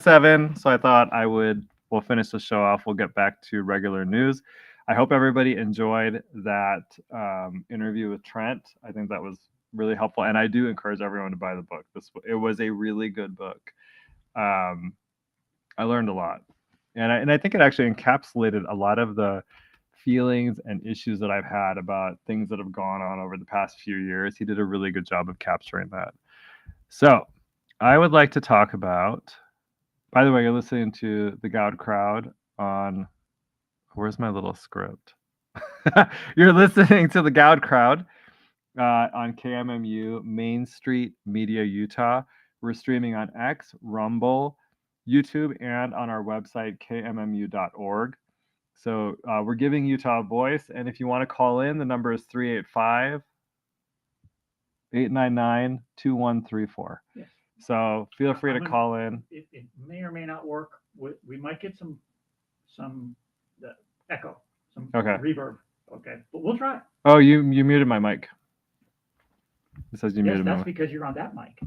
7, so I thought we'll finish the show off. We'll get back to regular news. I hope everybody enjoyed that interview with Trent. I think that was really helpful, and I do encourage everyone to buy the book. It was a really good book. Um, I learned a lot, and I think it actually encapsulated a lot of the feelings and issues that I've had about things that have gone on over the past few years. He did a really good job of capturing that. So, I would like to talk about. By the way, you're listening to the Goud Crowd on. Where's my little script? You're listening to the Goud Crowd on KMMU Main Street Media, Utah. We're streaming on X, Rumble, YouTube, and on our website, kmmu.org. So we're giving Utah a voice. And if you want to call in, the number is 385 899 2134. Yes. So feel free to call in. It may or may not work. We might get some echo, some reverb. Okay, but we'll try. Oh, you muted my mic. It says you muted my mic. That's because you're on that mic.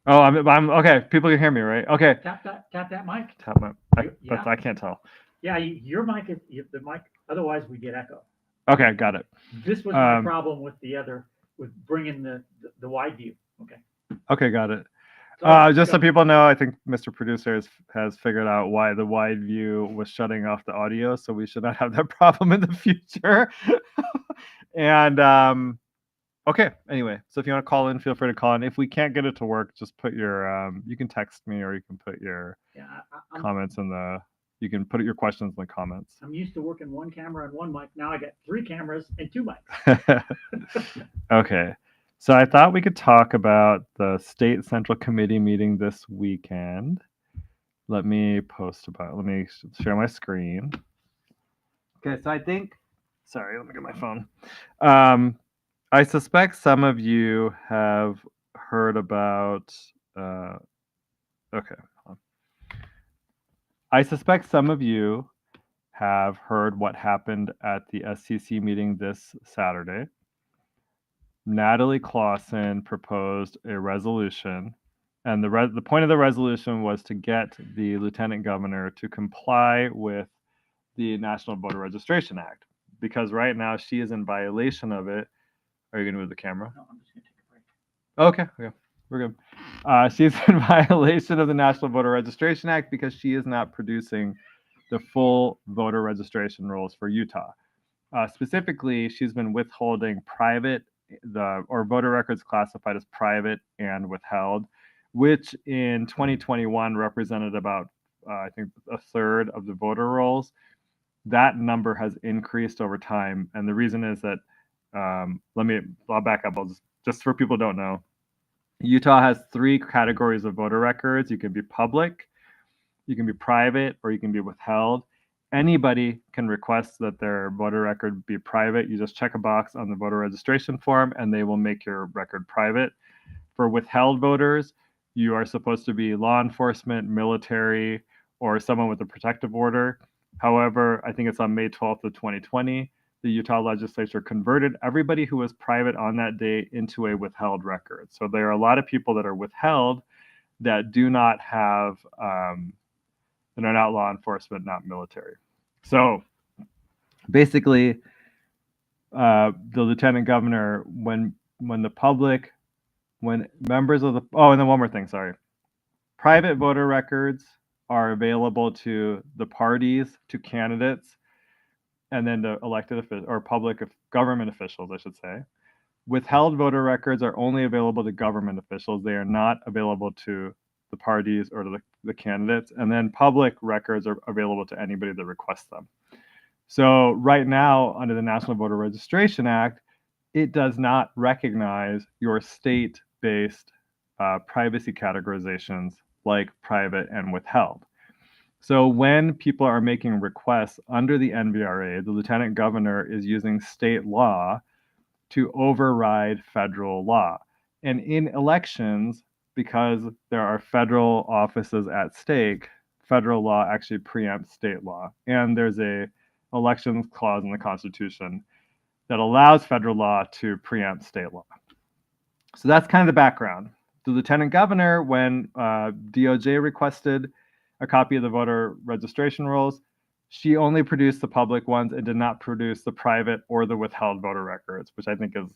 Oh, I'm okay. People can hear me, right? Okay. Tap that mic. Tap my. I can't tell. Yeah, your mic is the mic. Otherwise, we get echo. Okay, got it. This was my problem with bringing the wide view. Okay. Okay, got it. Just so people know, I think Mr. Producer has figured out why the wide view was shutting off the audio, so we should not have that problem in the future. And okay, anyway, so if you want to call in, feel free to call in. If we can't get it to work, just put your you can text me or you can put your comments in the. You can put your questions in the comments. I'm used to working one camera and one mic. Now I got 3 cameras and 2 mics. Okay. So I thought we could talk about the State Central Committee meeting this weekend. Let me share my screen. Okay, so let me get my phone. I suspect some of you have heard about, I suspect some of you have heard what happened at the SCC meeting this Saturday. Natalie Clausen proposed a resolution, and the point of the resolution was to get the lieutenant governor to comply with the National Voter Registration Act, because right now she is in violation of it. Are you going to move the camera? No, I'm just going to take a break. Okay, we're good. She's in violation of the National Voter Registration Act because she is not producing the full voter registration rolls for Utah. Specifically, she's been withholding voter records classified as private and withheld, which in 2021 represented about, I think, a third of the voter rolls. That number has increased over time, and the reason is that, I'll back up. Just for people who don't know, Utah has 3 categories of voter records. You can be public, you can be private, or you can be withheld. Anybody can request that their voter record be private. You just check a box on the voter registration form and they will make your record private. For withheld voters, you are supposed to be law enforcement, military, or someone with a protective order. However, I think it's on May 12th of 2020, the Utah legislature converted everybody who was private on that day into a withheld record. So there are a lot of people that are withheld that do not have, that are not law enforcement, not military. So basically, the lieutenant governor, when members of the, and then one more thing, sorry. Private voter records are available to the parties, to candidates, and then to elected officials, or public government officials, I should say. Withheld voter records are only available to government officials. They are not available to the parties or to the candidates. And then public records are available to anybody that requests them. So right now, under the National Voter Registration Act, it does not recognize your state-based privacy categorizations like private and withheld. So when people are making requests under the NVRA, the lieutenant governor is using state law to override federal law. And in elections, because there are federal offices at stake, federal law actually preempts state law. And there's a elections clause in the Constitution that allows federal law to preempt state law. So that's kind of the background. The lieutenant governor, when DOJ requested a copy of the voter registration rolls, she only produced the public ones and did not produce the private or the withheld voter records, which I think is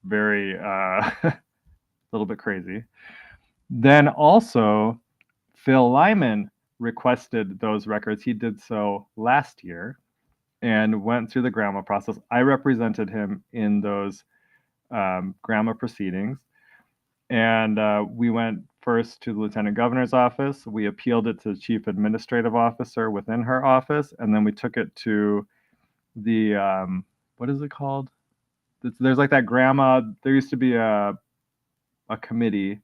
very a little bit crazy. Then also, Phil Lyman requested those records. He did so last year and went through the GRAMA process. I represented him in those GRAMA proceedings. And we went first to the lieutenant governor's office. We appealed it to the chief administrative officer within her office. And then we took it to the, what is it called? There's like that GRAMA, there used to be a committee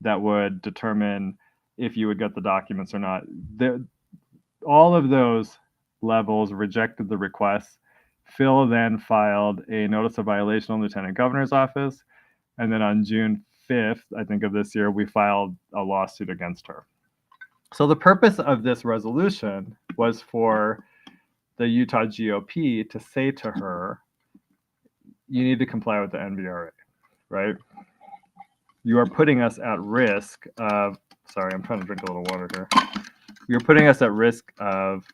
that would determine if you would get the documents or not. All of those levels rejected the request. Phil then filed a notice of violation on the lieutenant governor's office. And then on June 5th, I think of this year, we filed a lawsuit against her. So the purpose of this resolution was for the Utah GOP to say to her, you need to comply with the NVRA, right? You are putting us at risk of, sorry, I'm trying to drink a little water here. You're putting us at risk of,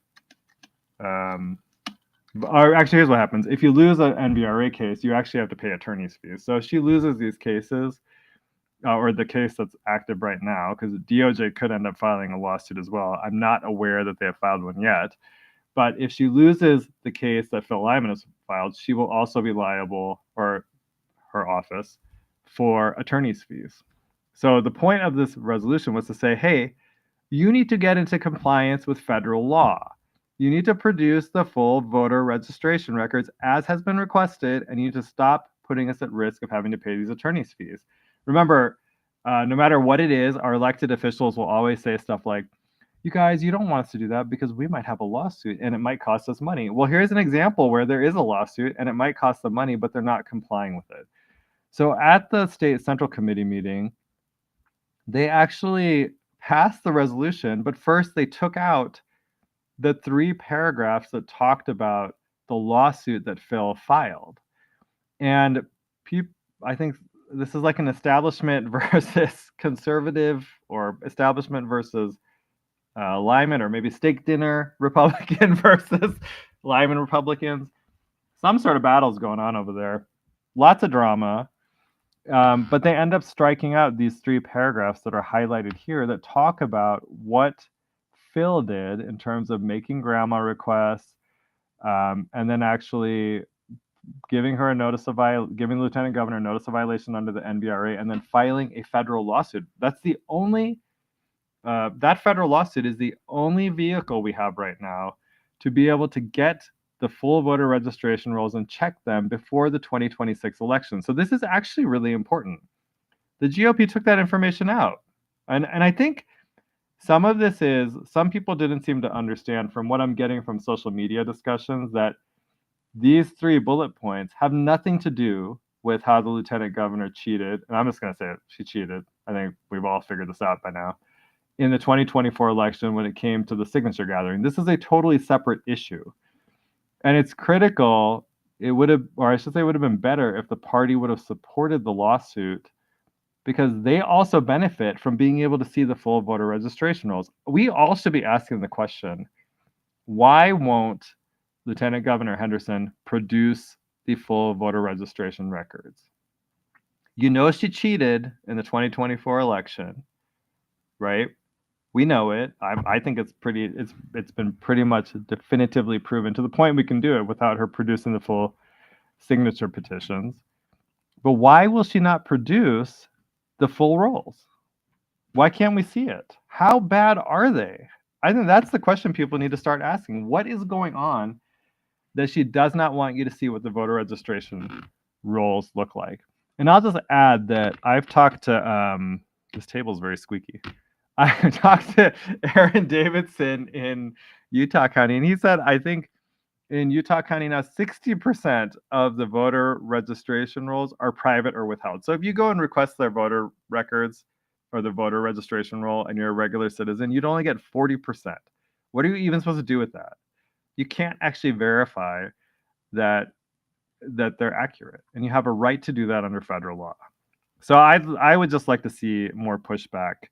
or actually, here's what happens. If you lose an NVRA case, you actually have to pay attorney's fees. So if she loses these cases, or the case that's active right now, because DOJ could end up filing a lawsuit as well. I'm not aware that they have filed one yet. But if she loses the case that Phil Lyman has filed, she will also be liable, or her office, for attorney's fees. So the point of this resolution was to say, hey, you need to get into compliance with federal law. You need to produce the full voter registration records as has been requested, and you need to stop putting us at risk of having to pay these attorney's fees. Remember, no matter what it is, our elected officials will always say stuff like, you guys, you don't want us to do that because we might have a lawsuit and it might cost us money. Well, here's an example where there is a lawsuit and it might cost them money, but they're not complying with it. So at the State Central Committee meeting, they actually passed the resolution, but first they took out the 3 paragraphs that talked about the lawsuit that Phil filed. And I think this is like an establishment versus conservative, or establishment versus Lyman, or maybe steak dinner Republican versus Lyman Republicans. Some sort of battle's going on over there. Lots of drama. But they end up striking out these 3 paragraphs that are highlighted here that talk about what Phil did in terms of making grandma requests, and then actually giving her a notice of giving the lieutenant governor a notice of violation under the NVRA, and then filing a federal lawsuit. That's the only that federal lawsuit is the only vehicle we have right now to be able to get the full voter registration rolls and check them before the 2026 election. So this is actually really important. The GOP took that information out. And I think some of this is, some people didn't seem to understand from what I'm getting from social media discussions, that these 3 bullet points have nothing to do with how the lieutenant governor cheated. And I'm just going to say it, she cheated. I think we've all figured this out by now. In the 2024 election, when it came to the signature gathering, this is a totally separate issue. And it's critical. It would have, or I should say, it would have been better if the party would have supported the lawsuit, because they also benefit from being able to see the full voter registration rolls. We all should be asking the question, why won't Lieutenant Governor Henderson produce the full voter registration records? You know she cheated in the 2024 election, right? We know it. I think it's been pretty much definitively proven, to the point we can do it without her producing the full signature petitions. But why will she not produce the full rolls? Why can't we see it? How bad are they? I think that's the question people need to start asking. What is going on that she does not want you to see what the voter registration rolls look like? And I'll just add that I've talked to, this table's very squeaky. I talked to Aaron Davidson in Utah County, and he said, I think in Utah County now, 60% of the voter registration rolls are private or withheld. So if you go and request their voter records or the voter registration roll and you're a regular citizen, you'd only get 40%. What are you even supposed to do with that? You can't actually verify that they're accurate, and you have a right to do that under federal law. So I would just like to see more pushback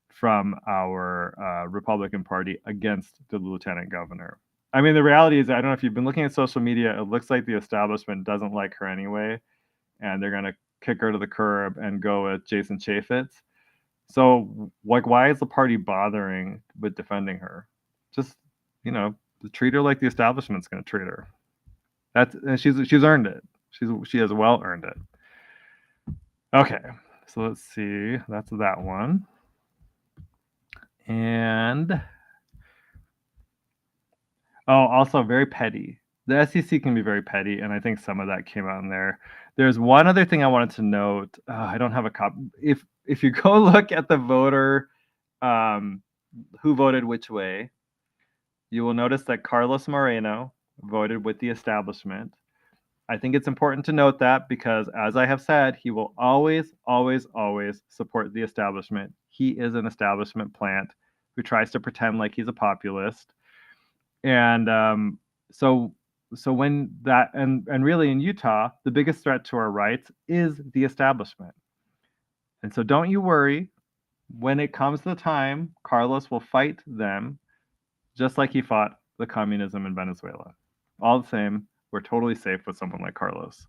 from our Republican Party against the lieutenant governor. I mean, the reality is, I don't know if you've been looking at social media, it looks like the establishment doesn't like her anyway, and they're going to kick her to the curb and go with Jason Chaffetz. So, like, why is the party bothering with defending her? Just, you know, treat her like the establishment's going to treat her. And she's earned it. She has well earned it. Okay, so let's see. That's that one. And also very petty. The SEC can be very petty, and I think some of that came out in there. There's one other thing I wanted to note. I don't have a copy. If you go look at the voter, who voted which way, you will notice that Carlos Moreno voted with the establishment. I think it's important to note that because, as I have said, he will always, always, always support the establishment. He is an establishment plant who tries to pretend like he's a populist. And so when that and really in Utah, the biggest threat to our rights is the establishment. And so don't you worry. When it comes to the time, Carlos will fight them just like he fought the communism in Venezuela. All the same, we're totally safe with someone like Carlos.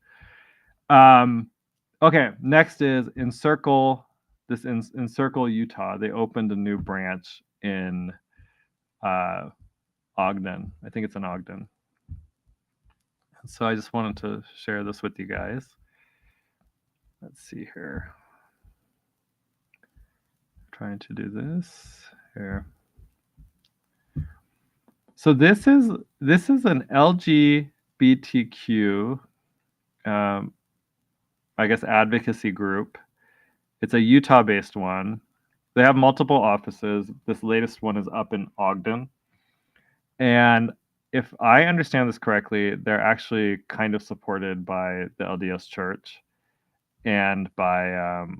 Okay, next is Encircle Utah. They opened a new branch in Ogden. I think it's in Ogden. So I just wanted to share this with you guys. Let's see here. Trying to do this here. So this is an LGBTQ, I guess, advocacy group. It's a Utah-based one. They have multiple offices. This latest one is up in Ogden. And if I understand this correctly, they're actually kind of supported by the LDS Church and by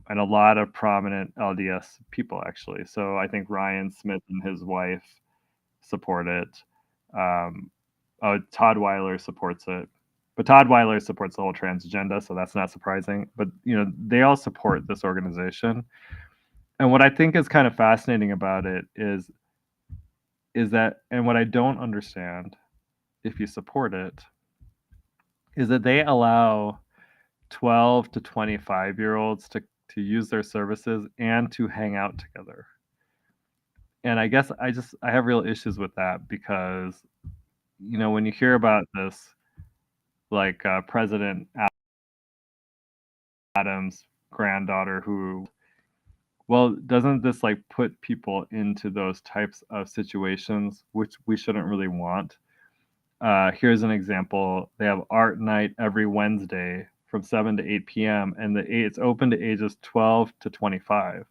and a lot of prominent LDS people, actually. So I think Ryan Smith and his wife support it. Todd Weiler supports it, but Todd Weiler supports the whole trans agenda, so that's not surprising. But they all support this organization, and what I think is kind of fascinating about it is that, and what I don't understand, if you support it, is that they allow 12 to 25-year-olds to use their services and to hang out together. And I guess I have real issues with that because, when you hear about this, like President Adams' granddaughter doesn't this like put people into those types of situations, which we shouldn't really want? Here's an example. They have art night every Wednesday from 7 to 8 p.m. and it's open to ages 12 to 25.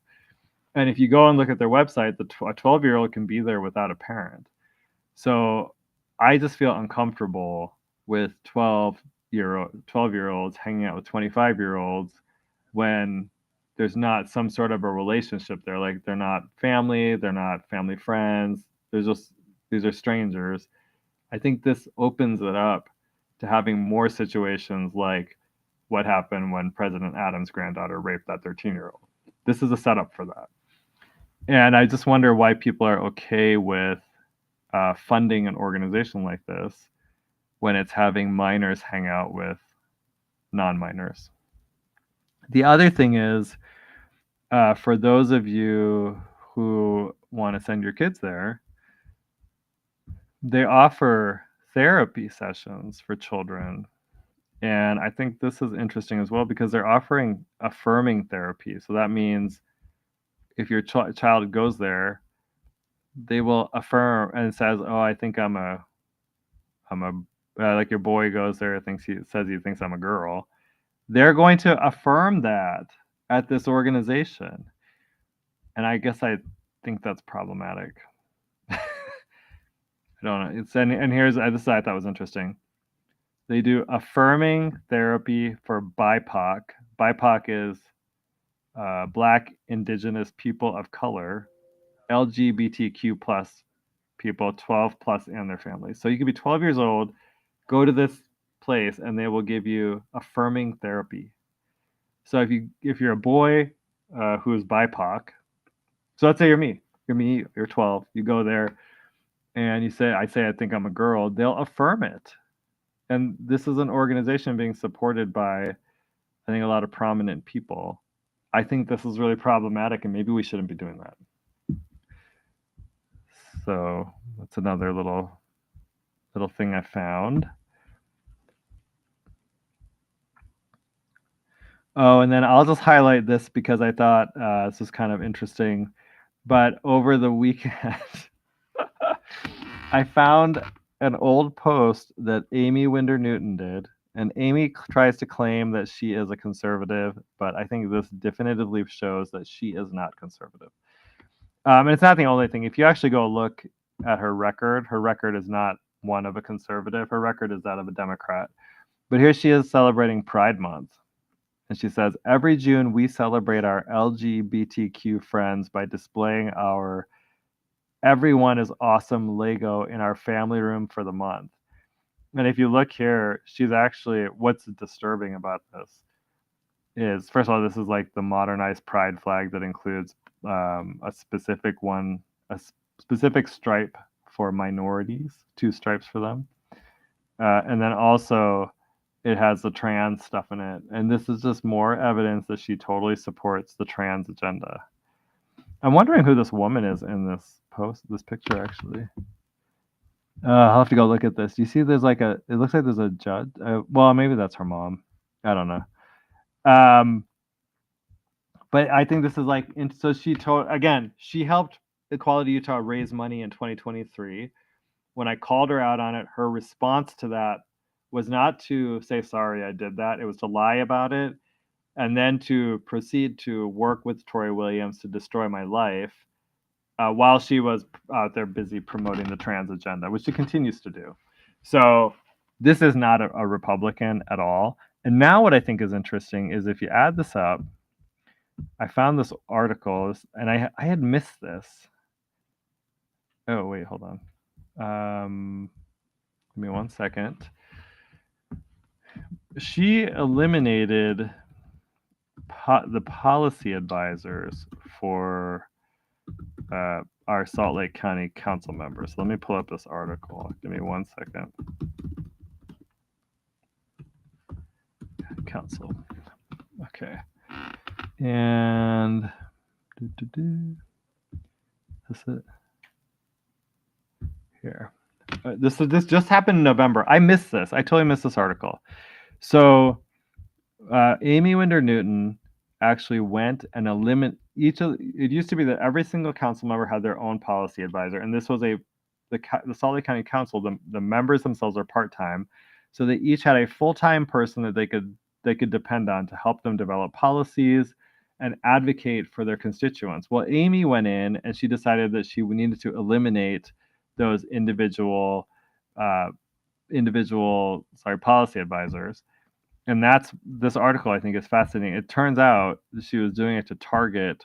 And if you go and look at their website, a 12-year-old can be there without a parent. So I just feel uncomfortable with 12-year-olds hanging out with 25-year-olds when there's not some sort of a relationship there. Like, they're not family friends. These are strangers. I think this opens it up to having more situations like what happened when President Adams' granddaughter raped that 13-year-old. This is a setup for that. And I just wonder why people are okay with funding an organization like this when it's having minors hang out with non-minors. The other thing is, for those of you who want to send your kids there, they offer therapy sessions for children. And I think this is interesting as well because they're offering affirming therapy. So that means if your child goes there, they will affirm and says, "Oh, I think I'm a like your boy goes there, says he thinks I'm a girl." They're going to affirm that at this organization, and I guess I think that's problematic. I don't know. And here's this I thought was interesting. They do affirming therapy for BIPOC. BIPOC is Black, Indigenous, people of color, LGBTQ plus people, 12 plus, and their families. So you could be 12 years old, go to this place, and they will give you affirming therapy. So if you're a boy who is BIPOC, so let's say you're me, you're 12, you go there and I think I'm a girl, they'll affirm it. And this is an organization being supported by, I think, a lot of prominent people. I think this is really problematic, and maybe we shouldn't be doing that. So that's another little thing I found. Oh, and then I'll just highlight this because I thought this was kind of interesting. But over the weekend, I found an old post that Amy Winder Newton did. And Amy tries to claim that she is a conservative, but I think this definitively shows that she is not conservative. And it's not the only thing. If you actually go look at her record is not one of a conservative. Her record is that of a Democrat. But here she is celebrating Pride Month. And she says, every June we celebrate our LGBTQ friends by displaying our everyone is awesome Lego in our family room for the month. And if you look here, she's actually, what's disturbing about this is, first of all, this is like the modernized pride flag that includes a specific stripe for minorities, 2 stripes for them. And then also it has the trans stuff in it. And this is just more evidence that she totally supports the trans agenda. I'm wondering who this woman is in this picture, actually. I'll have to go look at this. You see, it looks like there's a judge. Well, maybe that's her mom. I don't know. But I think this is so she helped Equality Utah raise money in 2023. When I called her out on it, her response to that was not to say, sorry, I did that. It was to lie about it and then to proceed to work with Troy Williams to destroy my life while she was out there busy promoting the trans agenda, which she continues to do. So this is not a Republican at all. And now what I think is interesting is if you add this up, I found this article, and I had missed this. Oh, wait, hold on. Give me 1 second. She eliminated the policy advisors for our Salt Lake County Council members. Let me pull up this article. Give me 1 second. Council. Okay. And that's it. Here. This just happened in November. I missed this. I totally missed this article. So Amy Winder Newton actually went and eliminated it used to be that every single council member had their own policy advisor, and this was the Salt Lake County Council. The members themselves are part-time, so they each had a full-time person that they could depend on to help them develop policies and advocate for their constituents. Well, Amy went in and she decided that she needed to eliminate those individual policy advisors. And this article, I think, is fascinating. It turns out she was doing it to target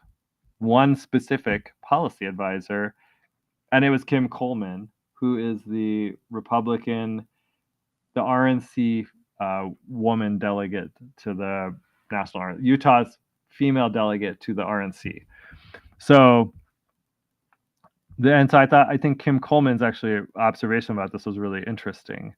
one specific policy advisor, and it was Kim Coleman, who is the Republican, the RNC woman delegate to the national Utah's female delegate to the RNC. So I think Kim Coleman's actually observation about this was really interesting.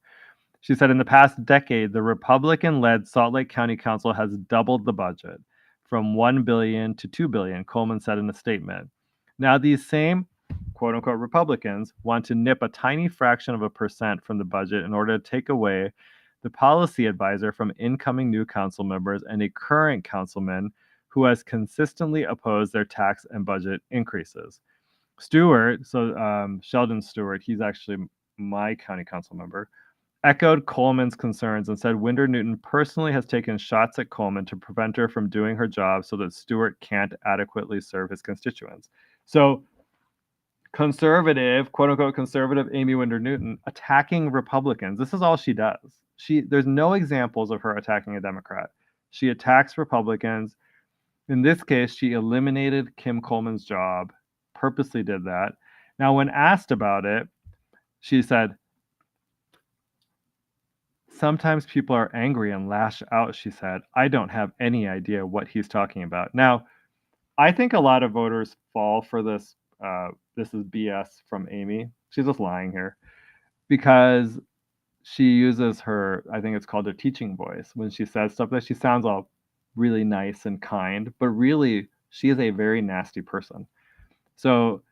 She said, in the past decade, the Republican-led Salt Lake County Council has doubled the budget from $1 billion to $2 billion, Coleman said in a statement. Now, these same quote-unquote Republicans want to nip a tiny fraction of a percent from the budget in order to take away the policy advisor from incoming new council members and a current councilman who has consistently opposed their tax and budget increases. Sheldon Stewart, he's actually my county council member, echoed Coleman's concerns and said Winder Newton personally has taken shots at Coleman to prevent her from doing her job so that Stewart can't adequately serve his constituents. So conservative, quote unquote conservative Amy Winder Newton attacking Republicans. This is all she does. There's no examples of her attacking a Democrat. She attacks Republicans. In this case, she eliminated Kim Coleman's job, purposely did that. Now, when asked about it, she said, sometimes people are angry and lash out, she said. I don't have any idea what he's talking about. Now, I think a lot of voters fall for this. This is BS from Amy. She's just lying here because she uses her, I think it's called her teaching voice, when she says stuff that she sounds all really nice and kind, but really she is a very nasty person. So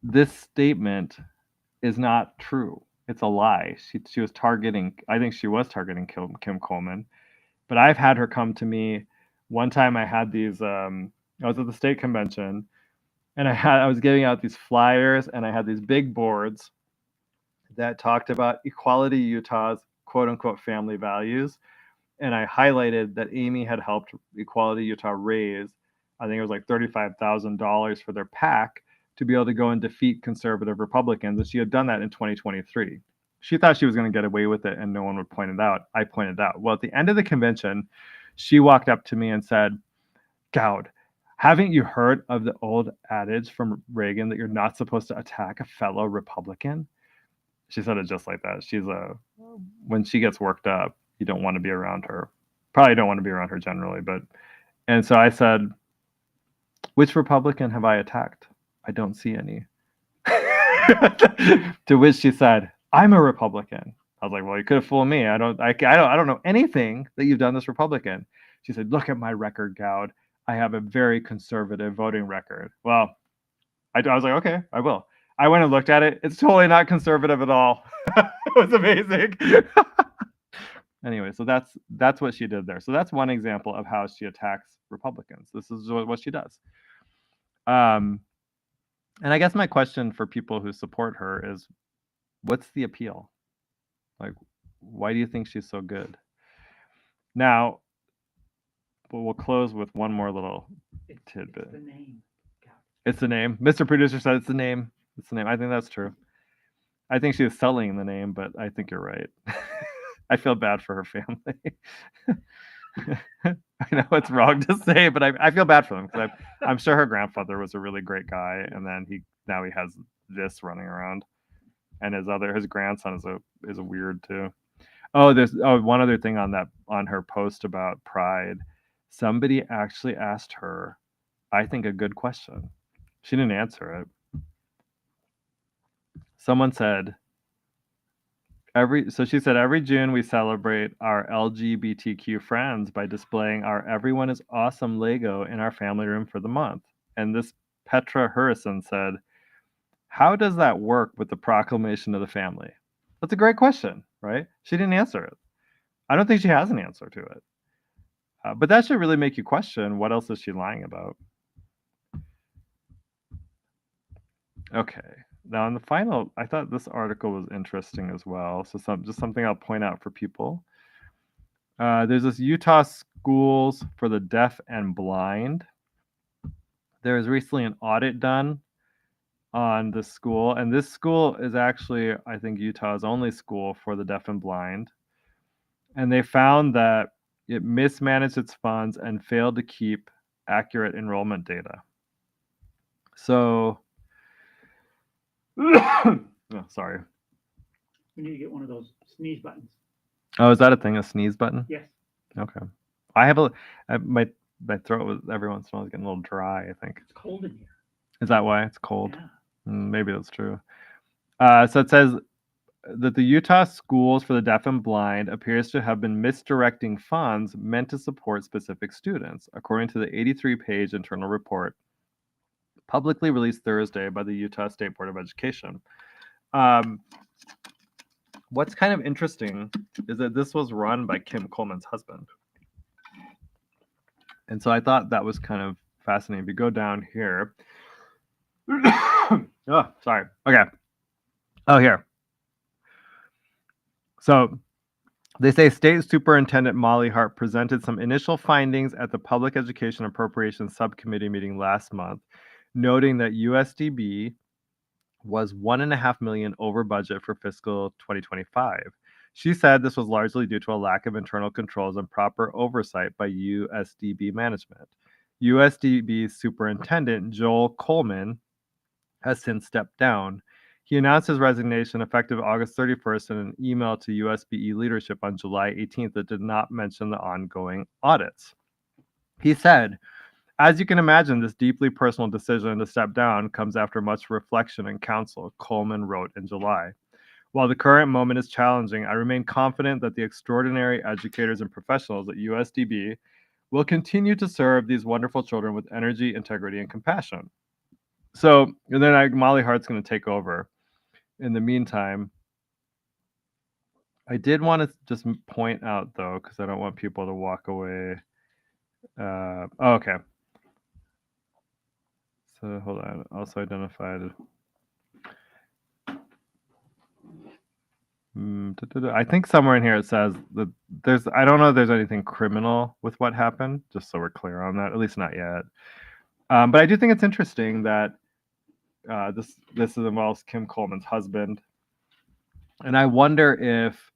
this statement is not true. It's a lie. She was targeting, I think she was targeting Kim Coleman, but I've had her come to me. One time I had these, I was at the state convention and I was giving out these flyers and I had these big boards that talked about Equality Utah's quote unquote family values. And I highlighted that Amy had helped Equality Utah raise, I think it was like $35,000 for their PAC to be able to go and defeat conservative Republicans. And she had done that in 2023. She thought she was going to get away with it and no one would point it out. I pointed out. Well, at the end of the convention, she walked up to me and said, Goud, haven't you heard of the old adage from Reagan that you're not supposed to attack a fellow Republican? She said it just like that. When she gets worked up, you don't want to be around her. Probably don't want to be around her generally, and so I said, which Republican have I attacked? I don't see any. To which she said, I'm a Republican. I was like, well, you could have fooled me. I don't know anything that you've done this Republican. She said, look at my record, Goud. I have a very conservative voting record. Well, I was like, okay, I will. I went and looked at it. It's totally not conservative at all. It was amazing. Anyway, so that's what she did there. So that's one example of how she attacks Republicans. This is what she does. And I guess my question for people who support her is, what's the appeal? Like, why do you think she's so good? Now, we'll close with one more little tidbit. It's the name. It's the name. Mr. Producer said it's the name. It's the name. I think that's true. I think she was selling the name, but I think you're right. I feel bad for her family. I know it's wrong to say, but I feel bad for them because I'm sure her grandfather was a really great guy, and then he has this running around, and his grandson is a weird too. Oh, there's one other thing on her post about Pride. Somebody actually asked her, I think, a good question. She didn't answer it. Someone said, she said, every June we celebrate our LGBTQ friends by displaying our Everyone is Awesome Lego in our family room for the month. And this Petra Harrison said, how does that work with the proclamation of the family? That's a great question, right? She didn't answer it. I don't think she has an answer to it. But that should really make you question, what else is she lying about? Okay. Now, in the final, I thought this article was interesting as well. So just something I'll point out for people. There's this Utah Schools for the Deaf and Blind. There was recently an audit done on this school. And this school is actually, I think, Utah's only school for the deaf and blind. And they found that it mismanaged its funds and failed to keep accurate enrollment data. So... oh, sorry. We need to get one of those sneeze buttons. Oh, is that a thing? A sneeze button? Yes. Okay. I have my throat was every once in a while getting a little dry. I think it's cold in here. Is that why it's cold? Yeah. Maybe that's true. So it says that the Utah Schools for the Deaf and Blind appears to have been misdirecting funds meant to support specific students, according to the 83-page internal report publicly released Thursday by the Utah State Board of Education. What's kind of interesting is that this was run by Kim Coleman's husband. And so I thought that was kind of fascinating. If you go down here. Oh, sorry. Okay. Oh, here. So they say State Superintendent Molly Hart presented some initial findings at the Public Education Appropriations Subcommittee meeting last month, noting that USDB was $1.5 million over budget for fiscal 2025. She said this was largely due to a lack of internal controls and proper oversight by USDB management. USDB Superintendent Joel Coleman has since stepped down. He announced his resignation effective August 31st in an email to USBE leadership on July 18th that did not mention the ongoing audits. He said, "As you can imagine, this deeply personal decision to step down comes after much reflection and counsel," Coleman wrote in July. "While the current moment is challenging, I remain confident that the extraordinary educators and professionals at USDB will continue to serve these wonderful children with energy, integrity, and compassion." So, and then Molly Hart's going to take over. In the meantime, I did want to just point out, though, because I don't want people to walk away. Okay. So hold on. Also identified. I think somewhere in here it says that there's. I don't know if there's anything criminal with what happened. Just so we're clear on that. At least not yet. But I do think it's interesting that this involves Kim Coleman's husband, and I wonder if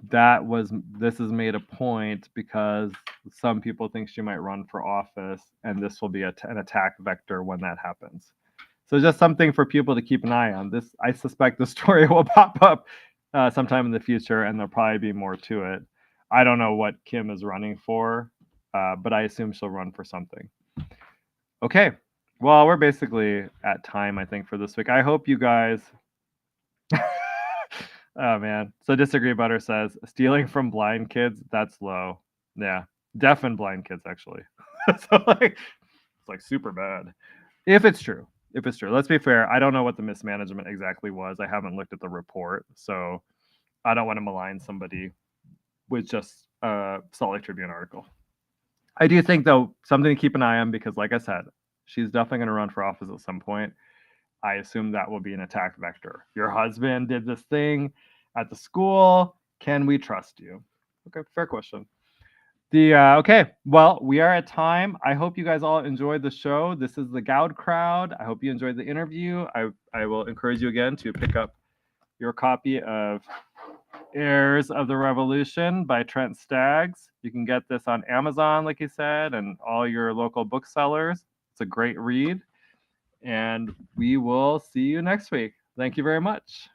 this is made a point because some people think she might run for office, and this will be an attack vector when that happens. So just something for people to keep an eye on. This, I suspect, the story will pop up sometime in the future, and there'll probably be more to it. I don't know what Kim is running for, but I assume she'll run for something. Okay, well, we're basically at time, I think, for this week. I hope you guys. Oh man. So Disagree Butter says stealing from blind kids, that's low. Yeah. Deaf and blind kids actually. So like it's like super bad. If it's true. If it's true. Let's be fair. I don't know what the mismanagement exactly was. I haven't looked at the report. So I don't want to malign somebody with just a Salt Lake Tribune article. I do think though something to keep an eye on because like I said, she's definitely going to run for office at some point. I assume that will be an attack vector. Your husband did this thing at the school. Can we trust you? Okay, fair question. Okay, well, we are at time. I hope you guys all enjoyed the show. This is the Goud Crowd. I hope you enjoyed the interview. I will encourage you again to pick up your copy of Heirs of the Revolution by Trent Staggs. You can get this on Amazon, like he said, and all your local booksellers. It's a great read. And we will see you next week. Thank you very much.